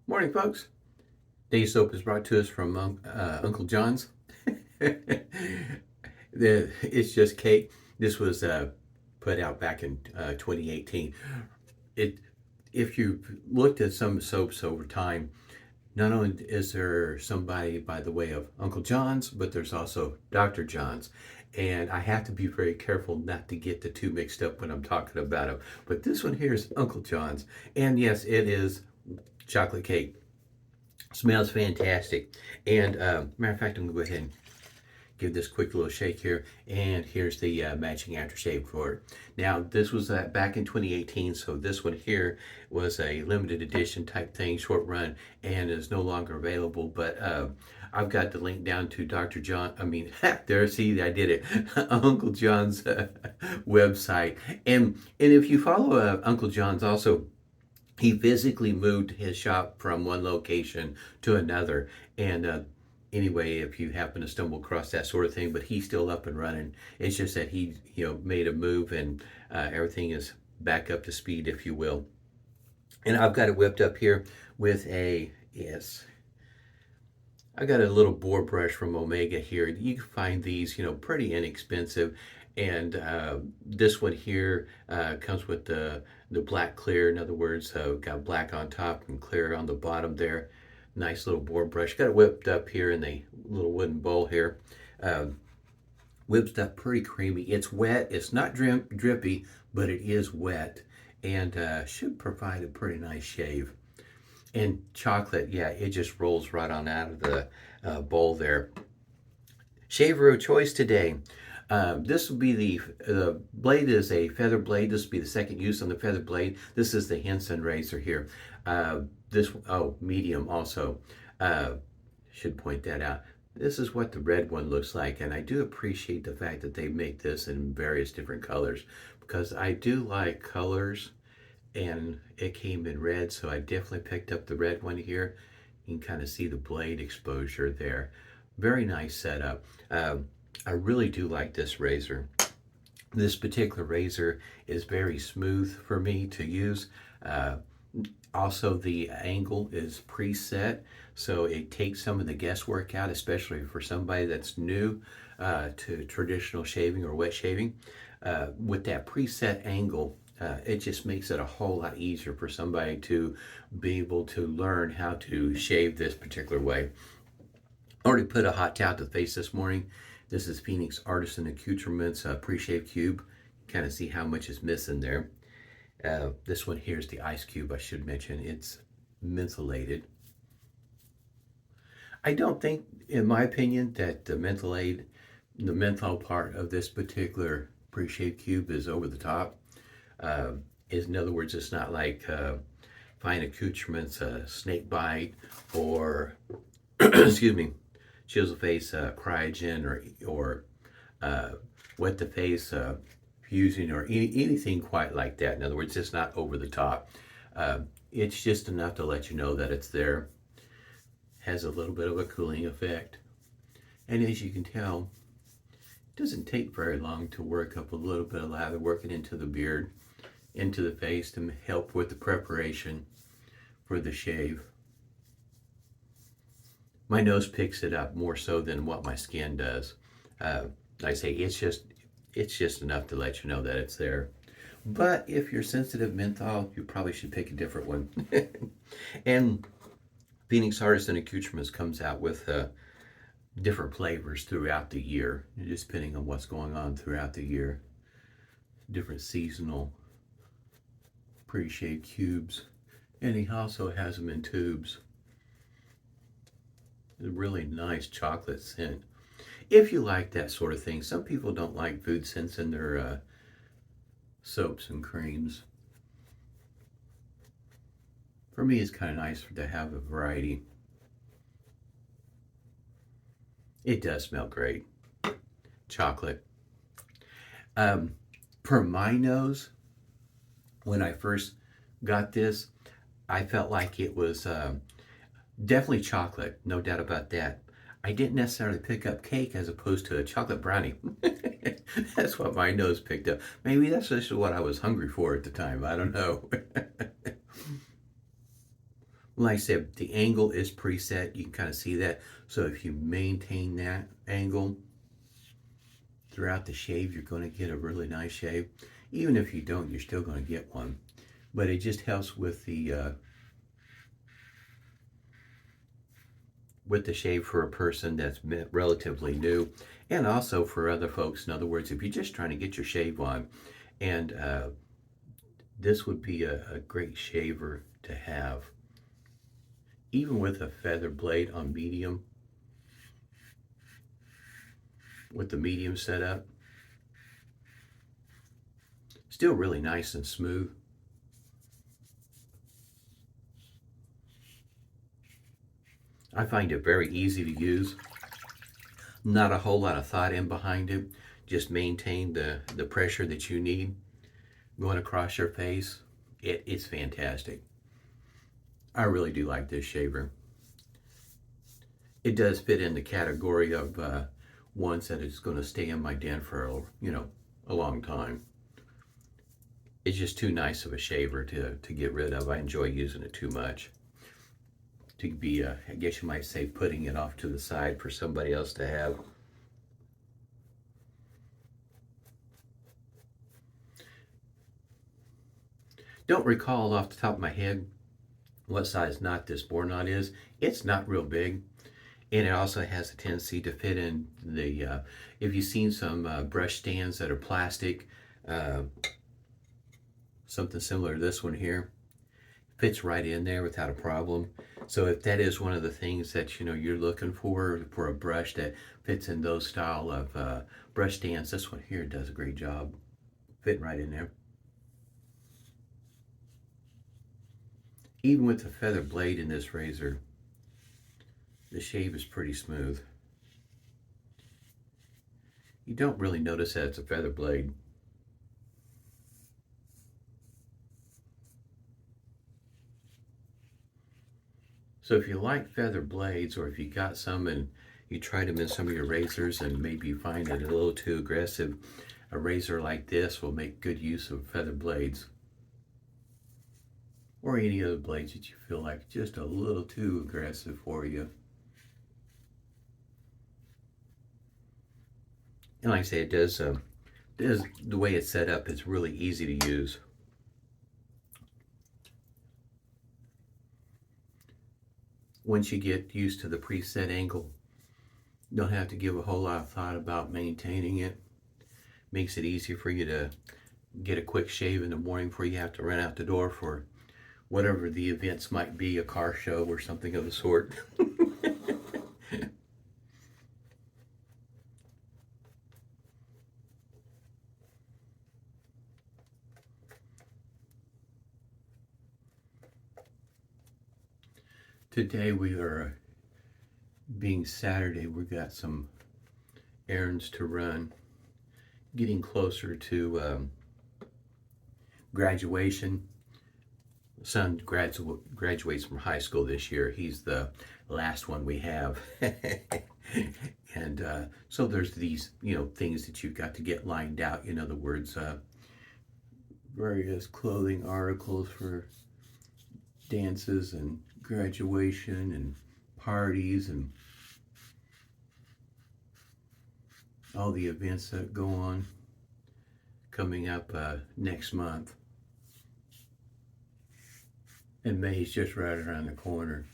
Morning, folks. Today's soap is brought to us from Uncle John's. It's just cake. This was put out back in 2018. It, if you've looked at some soaps over time, not only is there somebody by the way of Uncle John's, but there's also Dr. John's. And I have to be very careful not to get the two mixed up when I'm talking about them. But this one here is Uncle John's. And yes, it is chocolate cake. Smells fantastic. And matter of fact, I'm going to go ahead and give this quick little shake here. And here's the matching aftershave for it. Now, this was back in 2018, so this one here was a limited edition type thing, short run, and is no longer available. But I've got the link down to Dr. John. I mean, there, see, I did it. Uncle John's website. And if you follow Uncle John's also, he physically moved his shop from one location to another. And anyway, if you happen to stumble across that sort of thing, but he's still up and running. It's just that he, made a move, and everything is back up to speed, if you will. And I've got it whipped up here with I got a little boar brush from Omega here. You can find these, pretty inexpensive. And this one here comes with the black clear. In other words, got black on top and clear on the bottom there. Nice little boar brush. Got it whipped up here in the little wooden bowl here. Whipped up pretty creamy. It's wet. It's not drippy, but it is wet. And should provide a pretty nice shave. And chocolate, yeah, it just rolls right on out of the bowl there. Shaver of choice today. This will be the blade is a feather blade. This will be the second use on the feather blade. This is the Henson razor here. Medium also. Should point that out. This is what the red one looks like, and I do appreciate the fact that they make this in various different colors, because I do like colors, and it came in red, so I definitely picked up the red one here. You can kind of see the blade exposure there. Very nice setup. I really do like this razor. This particular razor is very smooth for me to use. Also, the angle is preset, so it takes some of the guesswork out, especially for somebody that's new to traditional shaving or wet shaving. With that preset angle, it just makes it a whole lot easier for somebody to be able to learn how to shave this particular way. I already put a hot towel to the face this morning. This is Phoenix Artisan Accoutrements pre-shave cube. Kind of see how much is missing there. This one here is the ice cube, I should mention. It's mentholated. I don't think, in my opinion, that the menthol part of this particular pre-shave cube is over the top. In other words, it's not like fine accoutrements, snake bite, or excuse me, Chisel Face Cryogen, or Wet the Face Fusing, or anything quite like that. In other words, it's not over the top. It's just enough to let you know that it's there. Has a little bit of a cooling effect. And as you can tell, it doesn't take very long to work up a little bit of lather, working into the beard, into the face, to help with the preparation for the shave. My nose picks it up more so than what my skin does. Like I say, it's just enough to let you know that it's there. But if you're sensitive menthol, you probably should pick a different one. And Phoenix Artisan Accoutrements comes out with different flavors throughout the year, just depending on what's going on throughout the year. Different seasonal pre-shave cubes. And he also has them in tubes. A really nice chocolate scent. If you like that sort of thing. Some people don't like food scents in their soaps and creams. For me, it's kind of nice to have a variety. It does smell great. Chocolate. For my nose, when I first got this, I felt like it was definitely chocolate, no doubt about that. I didn't necessarily pick up cake as opposed to a chocolate brownie. That's what my nose picked up. Maybe that's just what I was hungry for at the time. I don't know. Like I said, the angle is preset. You can kind of see that. So if you maintain that angle throughout the shave, you're going to get a really nice shave. Even if you don't, you're still going to get one. But it just helps with the shave for a person that's relatively new, and also for other folks. In other words, if you're just trying to get your shave on, and this would be a great shaver to have. Even with a feather blade on medium, with the medium setup, still really nice and smooth. I find it very easy to use. Not a whole lot of thought in behind it. Just maintain the pressure that you need going across your face. It's fantastic. I really do like this shaver. It does fit in the category of ones that is going to stay in my den for a long time. It's just too nice of a shaver to get rid of. I enjoy using it too much to be, I guess you might say, putting it off to the side for somebody else to have. Don't recall off the top of my head what size knot this boar knot is. It's not real big, and it also has a tendency to fit in the, if you've seen some brush stands that are plastic, something similar to this one here, fits right in there without a problem. So if that is one of the things that you're looking for a brush that fits in those style of brush stands, this one here does a great job fitting right in there. Even with the feather blade in this razor, the shave is pretty smooth. You don't really notice that it's a feather blade. So if you like feather blades, or if you got some and you tried them in some of your razors and maybe you find it a little too aggressive, a razor like this will make good use of feather blades. Or any other blades that you feel like just a little too aggressive for you. And like I say, it does the way it's set up, it's really easy to use. Once you get used to the preset angle, you don't have to give a whole lot of thought about maintaining it. Makes it easier for you to get a quick shave in the morning before you have to run out the door for whatever the events might be, a car show or something of the sort. Today we are, being Saturday, we got some errands to run. Getting closer to graduation. Son graduates from high school this year. He's the last one we have. And so there's these, things that you've got to get lined out. In other words, various clothing articles for dances and graduation and parties and all the events that go on coming up next month. And May's just right around the corner.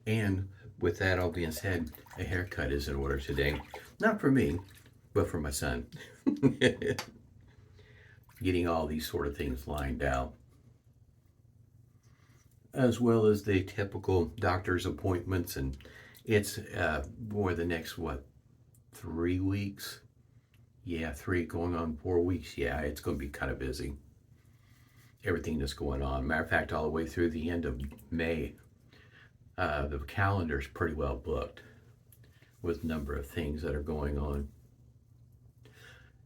And with that all being said, a haircut is in order today. Not for me, but for my son. Getting all these sort of things lined out, as well as the typical doctor's appointments. And it's for the next, 3 weeks? Yeah, 3 going on 4 weeks. Yeah, it's going to be kind of busy. Everything that's going on. Matter of fact, all the way through the end of May, the calendar's pretty well booked with a number of things that are going on.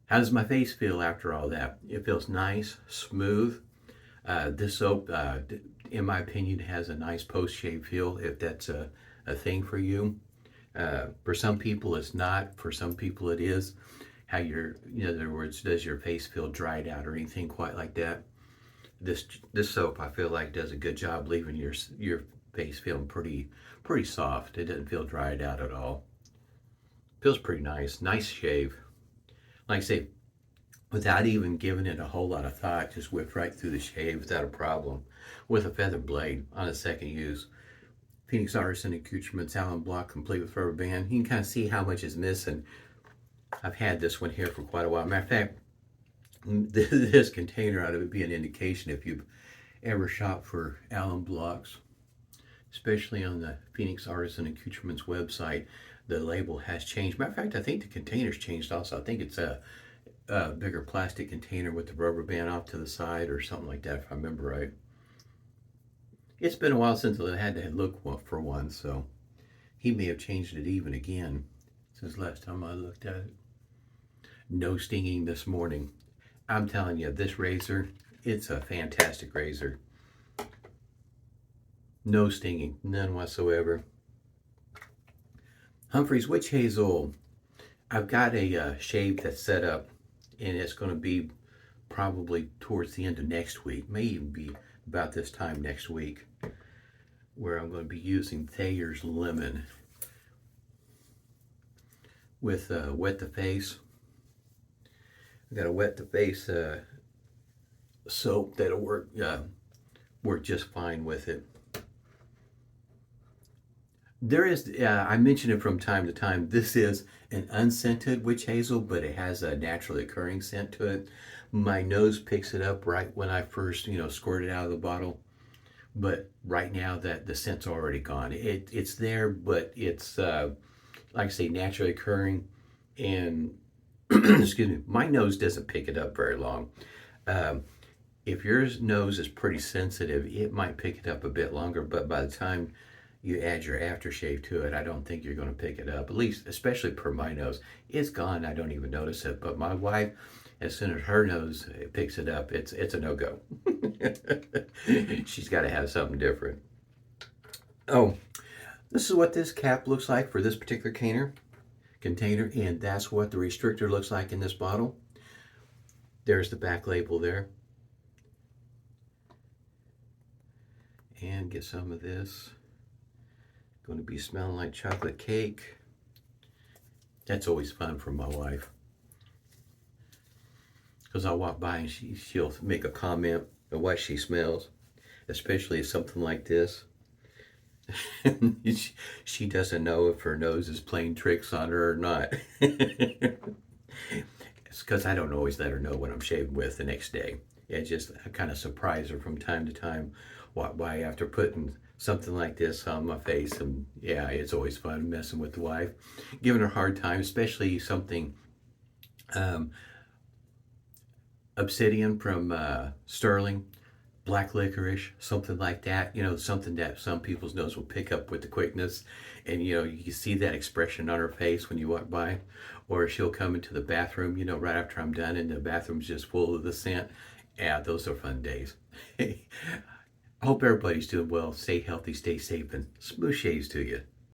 How does my face feel after all that? It feels nice, smooth. This soap in my opinion, has a nice post-shave feel if that's a thing for you. For some people, it's not. For some people, it is. How in other words, does your face feel dried out or anything quite like that? This soap, I feel like, does a good job leaving your face feeling pretty soft. It doesn't feel dried out at all. Feels pretty nice. Nice shave. Like I say, without even giving it a whole lot of thought, just whipped right through the shave without a problem. With a feather blade on a second use. Phoenix Artisan Accoutrements Alum Block, complete with rubber band. You can kind of see how much is missing. I've had this one here for quite a while. Matter of fact, this container ought to be an indication if you've ever shopped for alum blocks, especially on the Phoenix Artisan Accoutrements website. The label has changed. Matter of fact, I think the container's changed also. I think it's a bigger plastic container with the rubber band off to the side or something like that, if I remember right. It's been a while since I had to look for one, so he may have changed it even again since last time I looked at it. No stinging this morning. I'm telling you, this razor, it's a fantastic razor. No stinging, none whatsoever. Humphreys Witch Hazel. I've got a shave that's set up, and it's going to be probably towards the end of next week. May even be about this time next week, where I'm going to be using Thayer's Lemon with Wet the Face. I've got a Wet the Face soap that'll work just fine with it. There is, I mention it from time to time, this is an unscented witch hazel, but it has a naturally occurring scent to it. My nose picks it up right when I first, squirt it out of the bottle. But right now that the scent's already gone. It's there, but it's, like I say, naturally occurring. And, excuse me, my nose doesn't pick it up very long. If your nose is pretty sensitive, it might pick it up a bit longer, but by the time you add your aftershave to it, I don't think you're going to pick it up, at least, especially per my nose. It's gone, I don't even notice it, but my wife, as soon as her nose picks it up, it's a no-go. She's got to have something different. Oh, this is what this cap looks like for this particular container, and that's what the restrictor looks like in this bottle. There's the back label there. And get some of this. Going to be smelling like chocolate cake. That's always fun for my wife. Because I'll walk by and she'll make a comment on what she smells, especially something like this. She doesn't know if her nose is playing tricks on her or not. It's because I don't always let her know what I'm shaving with the next day. I kind of surprise her from time to time. Walk by after putting something like this on my face, and yeah, it's always fun messing with the wife, giving her a hard time, especially something obsidian from Sterling, black licorice, something like that, something that some people's nose will pick up with the quickness. And you can see that expression on her face when you walk by. Or she'll come into the bathroom, right after I'm done, and the bathroom's just full of the scent. Yeah, those are fun days. I hope everybody's doing well. Stay healthy, stay safe, and smooth shaves to you.